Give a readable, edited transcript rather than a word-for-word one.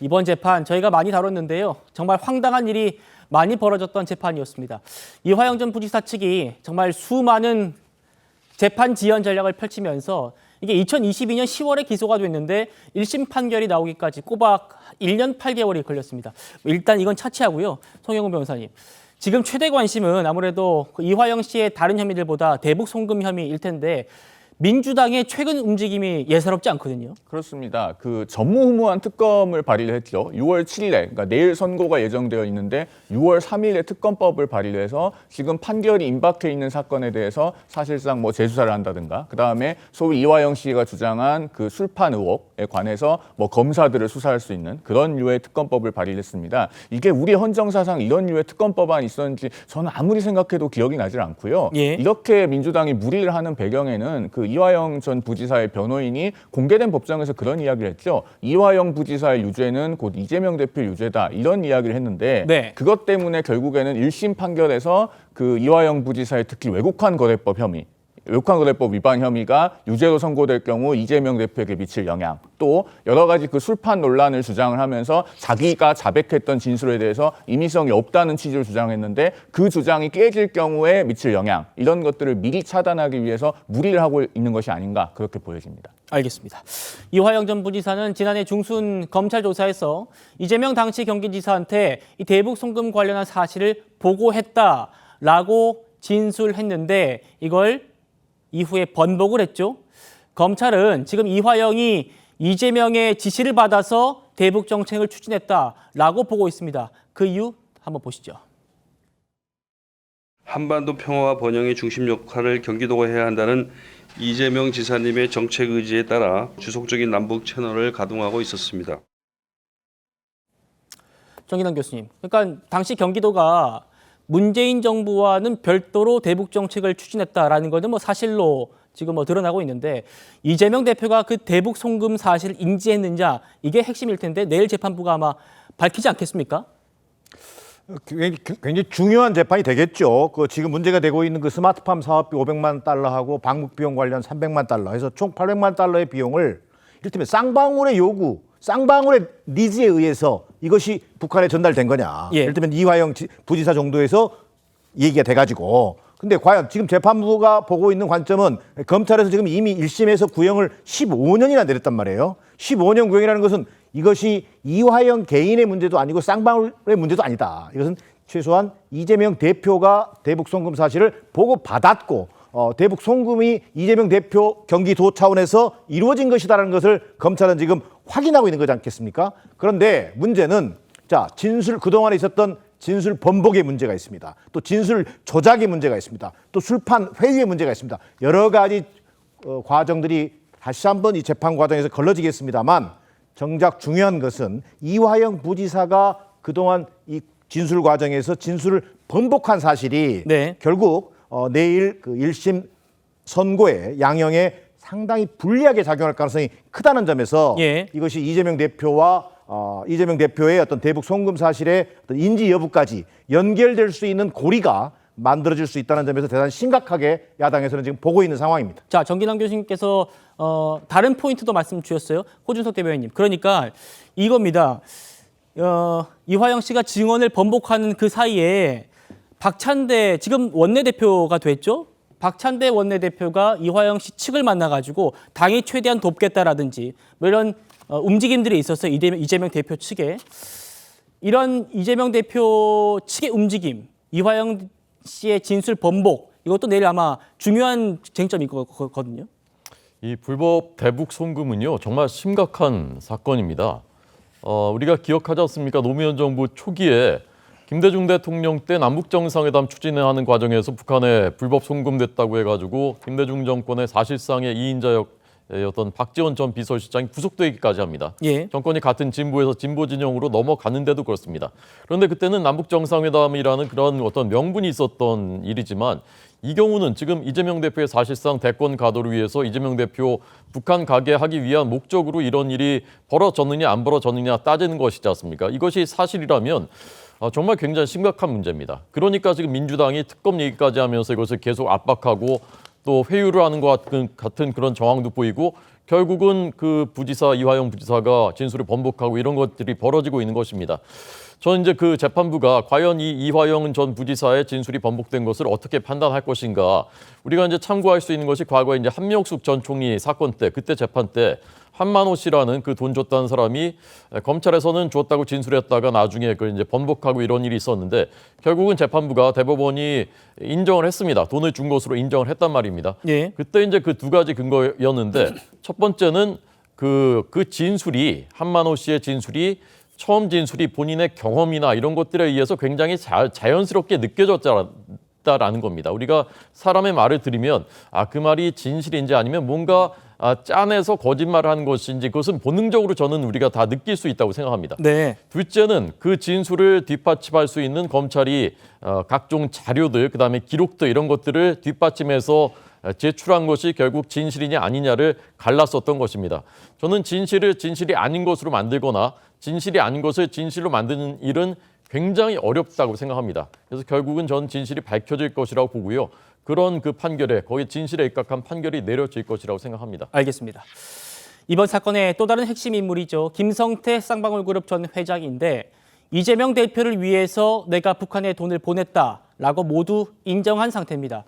이번 재판 저희가 많이 다뤘는데요. 정말 황당한 일이 많이 벌어졌던 재판이었습니다. 이화영 전 부지사 측이 정말 수많은 재판 지연 전략을 펼치면서 이게 2022년 10월에 기소가 됐는데 1심 판결이 나오기까지 꼬박 1년 8개월이 걸렸습니다. 일단 이건 차치하고요. 송영훈 변호사님. 지금 최대 관심은 아무래도 이화영 씨의 다른 혐의들보다 대북 송금 혐의일 텐데 민주당의 최근 움직임이 예사롭지 않거든요. 그렇습니다. 그 전무후무한 특검을 발의를 했죠. 6월 7일에, 그러니까 내일 선고가 예정되어 있는데 6월 3일에 특검법을 발의를 해서 지금 판결이 임박해 있는 사건에 대해서 사실상 뭐 재수사를 한다든가, 그 다음에 소위 이화영 씨가 주장한 그 술판 의혹에 관해서 뭐 검사들을 수사할 수 있는 그런 류의 특검법을 발의를 했습니다. 이게 우리 헌정사상 이런 류의 특검법안이 있었는지 저는 아무리 생각해도 기억이 나질 않고요. 예. 이렇게 민주당이 무리를 하는 배경에는 그 이화영 전 부지사의 변호인이 공개된 법정에서 그런 이야기를 했죠. 이화영 부지사의 유죄는 곧 이재명 대표 유죄다. 이런 이야기를 했는데 네. 그것 때문에 결국에는 1심 판결에서 그 이화영 부지사의 특히 외국환 거래법 혐의, 외국환 거래법 위반 혐의가 유죄로 선고될 경우 이재명 대표에게 미칠 영향, 또 여러 가지 그 술판 논란을 주장을 하면서 자기가 자백했던 진술에 대해서 임의성이 없다는 취지를 주장했는데 그 주장이 깨질 경우에 미칠 영향, 이런 것들을 미리 차단하기 위해서 무리를 하고 있는 것이 아닌가, 그렇게 보여집니다. 알겠습니다. 이화영 전 부지사는 지난해 중순 검찰 조사에서 이재명 당시 경기지사한테 이 대북 송금 관련한 사실을 보고했다라고 진술했는데 이걸 이후에 번복을 했죠. 검찰은 지금 이화영이 이재명의 지시를 받아서 대북 정책을 추진했다라고 보고 있습니다. 그 이유 한번 보시죠. 한반도 평화와 번영의 중심 역할을 경기도가 해야 한다는 이재명 지사님의 정책 의지에 따라 지속적인 남북 채널을 가동하고 있었습니다. 정기남 교수님, 그러니까 당시 경기도가 문재인 정부와는 별도로 대북 정책을 추진했다라는 것은 뭐 사실로 지금 뭐 드러나고 있는데 이재명 대표가 그 대북 송금 사실을 인지했느냐 이게 핵심일 텐데 내일 재판부가 아마 밝히지 않겠습니까? 굉장히 중요한 재판이 되겠죠. 그 지금 문제가 되고 있는 그 스마트팜 사업비 500만 달러하고 방북 비용 관련 300만 달러 해서 총 800만 달러의 비용을 이를테면 쌍방울의 요구, 쌍방울의 니즈에 의해서 이것이 북한에 전달된 거냐. 예. 이를테면 이화영 부지사 정도에서 얘기가 돼가지고. 근데 과연 지금 재판부가 보고 있는 관점은 검찰에서 지금 이미 1심에서 구형을 15년이나 내렸단 말이에요. 15년 구형이라는 것은 이것이 이화영 개인의 문제도 아니고 쌍방울의 문제도 아니다. 이것은 최소한 이재명 대표가 대북 송금 사실을 보고받았고 대북 송금이 이재명 대표 경기도 차원에서 이루어진 것이다라는 것을 검찰은 지금 확인하고 있는 거지 않겠습니까? 그런데 문제는 자, 진술 그동안에 있었던 진술 번복의 문제가 있습니다. 또 진술 조작의 문제가 있습니다. 또 술판 회유의 문제가 있습니다. 여러 가지 과정들이 다시 한번 이 재판 과정에서 걸러지겠습니다만 정작 중요한 것은 이화영 부지사가 그동안 이 진술 과정에서 진술을 번복한 사실이 네. 결국 내일 그 1심 선고에 양형에 상당히 불리하게 작용할 가능성이 크다는 점에서 예. 이것이 이재명 대표와 이재명 대표의 어떤 대북 송금 사실의 어떤 인지 여부까지 연결될 수 있는 고리가 만들어질 수 있다는 점에서 대단히 심각하게 야당에서는 지금 보고 있는 상황입니다. 자, 정기남 교수님께서 다른 포인트도 말씀 주셨어요. 호준석 대변인님. 그러니까 이겁니다. 이화영 씨가 증언을 번복하는 그 사이에 박찬대 지금 원내대표가 됐죠. 박찬대 원내대표가 이화영 씨 측을 만나가지고 당이 최대한 돕겠다라든지 뭐 이런 움직임들이 있었어요. 이재명 대표 측에. 이런 이재명 대표 측의 움직임, 이화영 씨의 진술 번복, 이것도 내일 아마 중요한 쟁점일 거거든요. 이 불법 대북 송금은요 정말 심각한 사건입니다. 우리가 기억하지 않습니까? 노무현 정부 초기에 김대중 대통령 때 남북 정상회담 추진하는 과정에서 북한에 불법 송금됐다고 해가지고 김대중 정권의 사실상의 2인자였던 박지원 전 비서실장이 구속되기까지 합니다. 예. 정권이 같은 진보에서 진보 진영으로 넘어갔는데도 그렇습니다. 그런데 그때는 남북 정상회담이라는 그런 어떤 명분이 있었던 일이지만 이 경우는 지금 이재명 대표의 사실상 대권 가도를 위해서 이재명 대표 북한 가게 하기 위한 목적으로 이런 일이 벌어졌느냐 안 벌어졌느냐 따지는 것이지 않습니까? 이것이 사실이라면 정말 굉장히 심각한 문제입니다. 그러니까 지금 민주당이 특검 얘기까지 하면서 이것을 계속 압박하고 또 회유를 하는 것 같은 그런 정황도 보이고 결국은 그 부지사 이화영 부지사가 진술을 번복하고 이런 것들이 벌어지고 있는 것입니다. 저는 이제 그 재판부가 과연 이 이화영 전 부지사의 진술이 번복된 것을 어떻게 판단할 것인가. 우리가 이제 참고할 수 있는 것이 과거에 이제 한명숙 전 총리 사건 때 그때 재판 때 한만호 씨라는 그 돈 줬다는 사람이 검찰에서는 줬다고 진술했다가 나중에 그 이제 번복하고 이런 일이 있었는데 결국은 재판부가 대법원이 인정을 했습니다. 돈을 준 것으로 인정을 했단 말입니다. 예. 그때 이제 그 두 가지 근거였는데 첫 번째는 그 진술이 한만호 씨의 진술이 처음 진술이 본인의 경험이나 이런 것들에 의해서 굉장히 자연스럽게 느껴졌다라는 겁니다. 우리가 사람의 말을 들으면 그 말이 진실인지 아니면 뭔가 짜내서 거짓말을 하는 것인지 그것은 본능적으로 저는 우리가 다 느낄 수 있다고 생각합니다. 네. 둘째는 그 진술을 뒷받침할 수 있는 검찰이 각종 자료들, 그다음에 기록들 이런 것들을 뒷받침해서 제출한 것이 결국 진실이냐 아니냐를 갈랐었던 것입니다. 저는 진실을 진실이 아닌 것으로 만들거나 진실이 아닌 것을 진실로 만드는 일은 굉장히 어렵다고 생각합니다. 그래서 결국은 전 진실이 밝혀질 것이라고 보고요. 그런 그 판결에 거의 진실에 입각한 판결이 내려질 것이라고 생각합니다. 알겠습니다. 이번 사건의 또 다른 핵심 인물이죠. 김성태 쌍방울그룹 전 회장인데 이재명 대표를 위해서 내가 북한에 돈을 보냈다라고 모두 인정한 상태입니다.